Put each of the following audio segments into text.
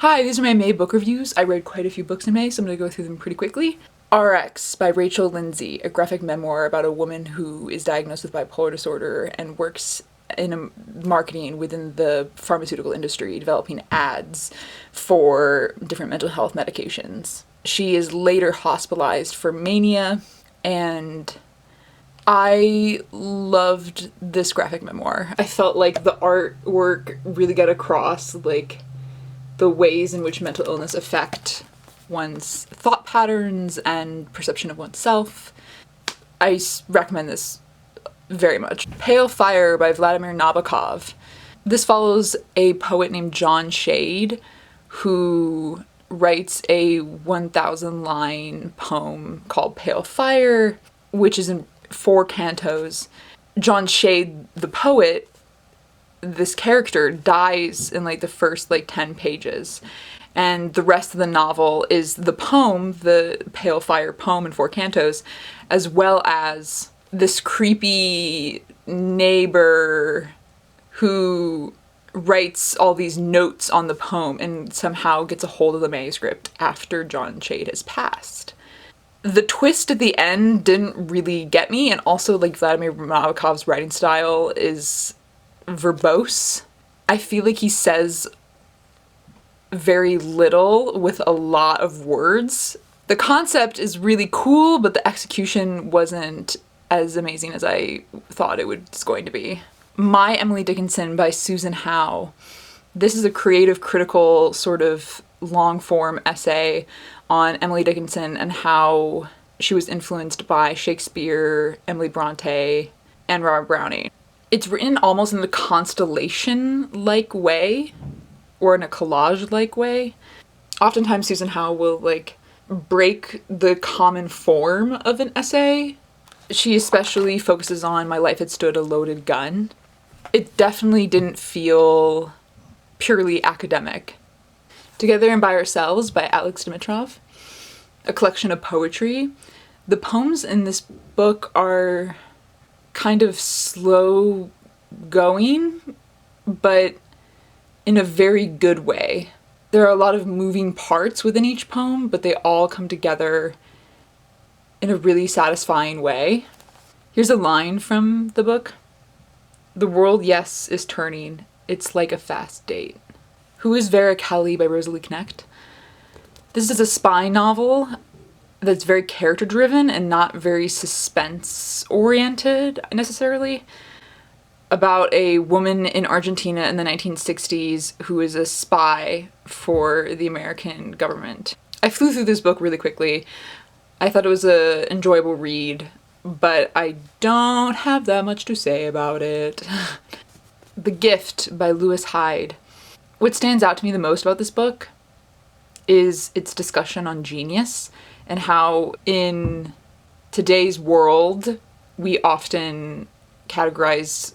Hi, these are my May book reviews. I read quite a few books in May, so I'm going to go through them pretty quickly. RX by Rachel Lindsay, a graphic memoir about a woman who is diagnosed with bipolar disorder and works in marketing within the pharmaceutical industry, developing ads for different mental health medications. She is later hospitalized for mania, and I loved this graphic memoir. I felt like the artwork really got across, like, the ways in which mental illness affect one's thought patterns and perception of oneself. I recommend this very much. Pale Fire by Vladimir Nabokov. This follows a poet named John Shade who writes a 1,000-line poem called Pale Fire, which is in 4 cantos. John Shade, the poet, this character dies in like the first 10 pages, and the rest of the novel is the poem, the Pale Fire poem in 4 cantos, as well as this creepy neighbor who writes all these notes on the poem and somehow gets a hold of the manuscript after John Shade has passed. The twist at the end didn't really get me, and also Vladimir Nabokov's writing style is verbose. I feel like he says very little with a lot of words. The concept is really cool, but the execution wasn't as amazing as I thought it was going to be. My Emily Dickinson by Susan Howe. This is a creative, critical, sort of long-form essay on Emily Dickinson and how she was influenced by Shakespeare, Emily Bronte, and Robert Browning. It's written almost in a constellation-like way, or in a collage-like way. Oftentimes Susan Howe will break the common form of an essay. She especially focuses on My Life Had Stood a Loaded Gun. It definitely didn't feel purely academic. Together and by Ourselves by Alex Dimitrov, a collection of poetry. The poems in this book are kind of slow going, but in a very good way. There are a lot of moving parts within each poem, but they all come together in a really satisfying way. Here's a line from the book. The world, yes, is turning. It's like a fast date. Who is Vera Kelly by Rosalie Connect. This is a spy novel that's very character-driven and not very suspense-oriented, necessarily, about a woman in Argentina in the 1960s who is a spy for the American government. I flew through this book really quickly. I thought it was an enjoyable read, but I don't have that much to say about it. The Gift by Lewis Hyde. What stands out to me the most about this book is its discussion on genius and how in today's world we often categorize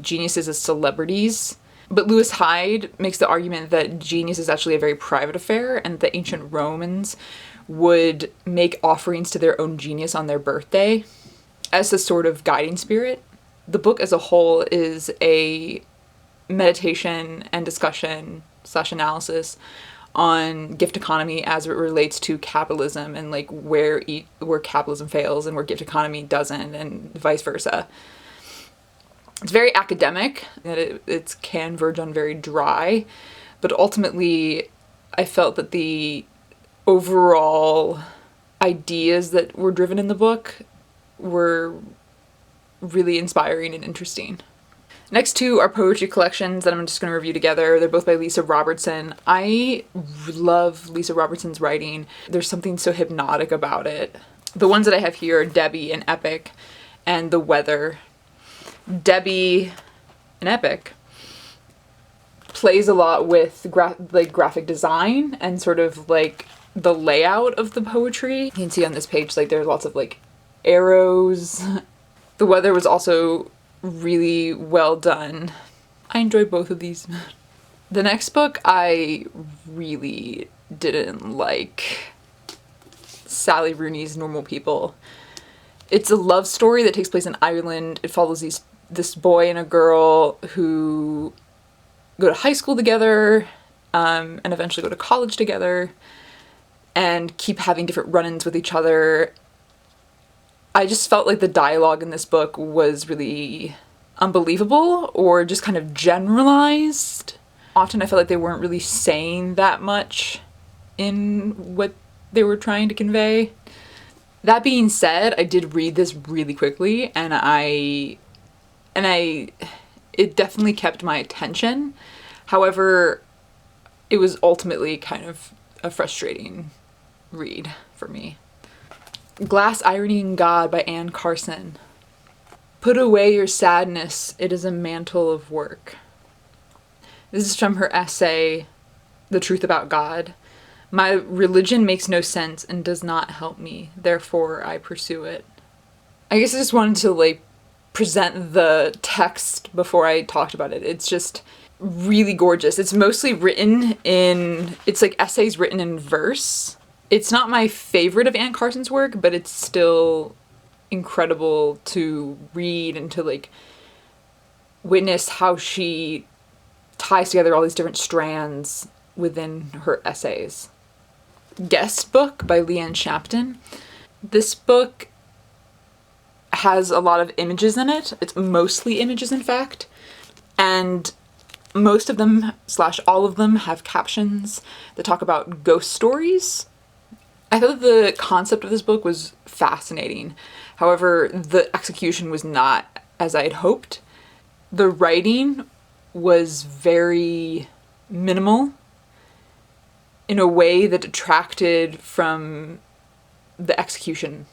geniuses as celebrities. But Lewis Hyde makes the argument that genius is actually a very private affair, and the ancient Romans would make offerings to their own genius on their birthday as a sort of guiding spirit. The book as a whole is a meditation and discussion / analysis on gift economy as it relates to capitalism and where capitalism fails and where gift economy doesn't, and vice versa. It's very academic, and it can verge on very dry, but ultimately I felt that the overall ideas that were driven in the book were really inspiring and interesting. Next two are poetry collections that I'm just going to review together. They're both by Lisa Robertson. I love Lisa Robertson's writing. There's something so hypnotic about it. The ones that I have here are Debbie and Epic and The Weather. Debbie and Epic plays a lot with graphic design and sort of the layout of the poetry. You can see on this page there's lots of arrows. The Weather was also really well done. I enjoyed both of these. The next book I really didn't like. Sally Rooney's Normal People. It's a love story that takes place in Ireland. It follows this boy and a girl who go to high school together. and eventually go to college together and keep having different run-ins with each other. I just felt like the dialogue in this book was really unbelievable or just kind of generalized. Often I felt like they weren't really saying that much in what they were trying to convey. That being said, I did read this really quickly, and it definitely kept my attention. However, it was ultimately kind of a frustrating read for me. Glass Ironing God by Anne Carson. Put away your sadness, it is a mantle of work. This is from her essay, The Truth About God. My religion makes no sense and does not help me, therefore I pursue it. I guess I just wanted to present the text before I talked about it. It's just really gorgeous. It's mostly it's like essays written in verse. It's not my favorite of Anne Carson's work, but it's still incredible to read and to witness how she ties together all these different strands within her essays. Guest Book by Liane Shapton. This book has a lot of images in it. It's mostly images, in fact. And most of them, / all of them, have captions that talk about ghost stories. I thought the concept of this book was fascinating. However, the execution was not as I had hoped. The writing was very minimal in a way that detracted from the execution.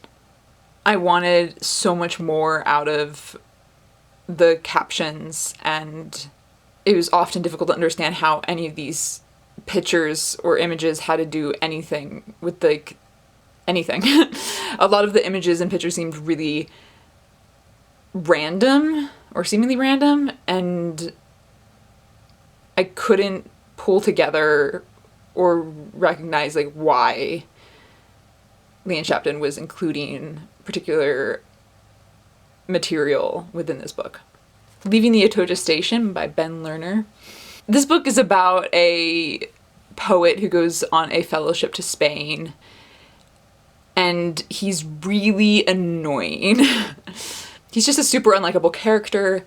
I wanted so much more out of the captions, and it was often difficult to understand how any of these pictures or images had to do anything with anything. A lot of the images and pictures seemed really random or seemingly random, and I couldn't pull together or recognize why Liane Shapton was including particular material within this book. Leaving the Atocha Station by Ben Lerner. This book is about a poet who goes on a fellowship to Spain, and he's really annoying. He's just a super unlikable character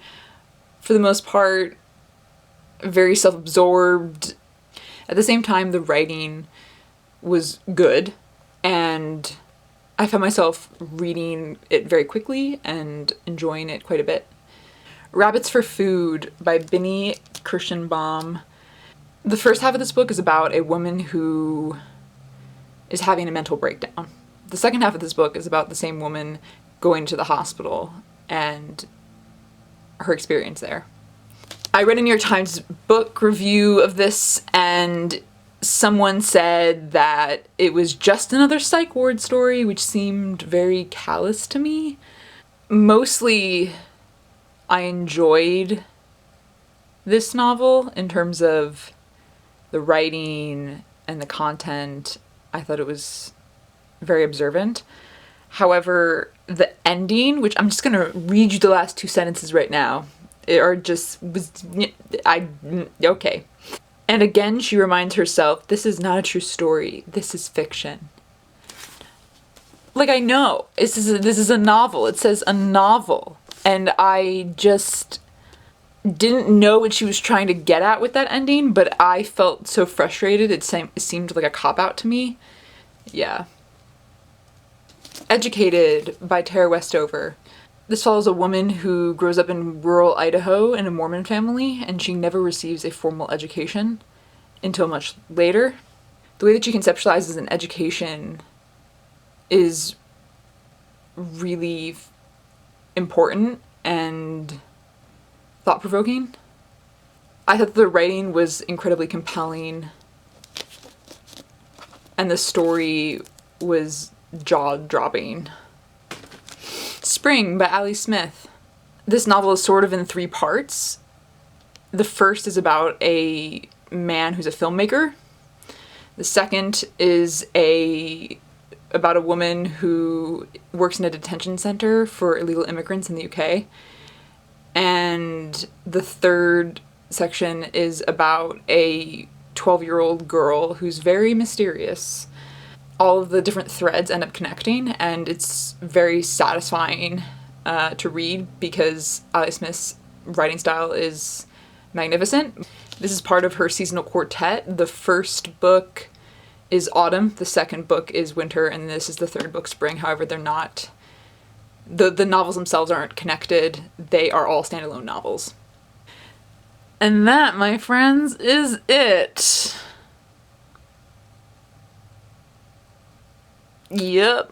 for the most part, very self-absorbed. At the same time, the writing was good, and I found myself reading it very quickly and enjoying it quite a bit. Rabbits for Food by Binnie Kirschenbaum. The first half of this book is about a woman who is having a mental breakdown. The second half of this book is about the same woman going to the hospital and her experience there. I read a New York Times book review of this, and someone said that it was just another psych ward story, which seemed very callous to me. Mostly, I enjoyed this novel in terms of the writing and the content. I thought it was very observant. However, the ending, which I'm just going to read you the last 2 sentences right now, okay. And again, she reminds herself, this is not a true story. This is fiction. I know, this is a novel. It says a novel. And I just didn't know what she was trying to get at with that ending, but I felt so frustrated. It seemed like a cop-out to me. Yeah. Educated by Tara Westover. This follows a woman who grows up in rural Idaho in a Mormon family, and she never receives a formal education until much later. The way that she conceptualizes an education is really important and thought-provoking. I thought the writing was incredibly compelling, and the story was jaw-dropping. Spring by Ali Smith. This novel is sort of in 3 parts. The first is about a man who's a filmmaker. The second is about a woman who works in a detention center for illegal immigrants in the UK. And the third section is about a 12-year-old girl who's very mysterious. All of the different threads end up connecting, and it's very satisfying to read because Ali Smith's writing style is magnificent. This is part of her seasonal quartet. The first book is autumn, the second book is winter, and this is the third book, spring. However, they're not... The novels themselves aren't connected. They are all standalone novels. And that, my friends, is it. Yep.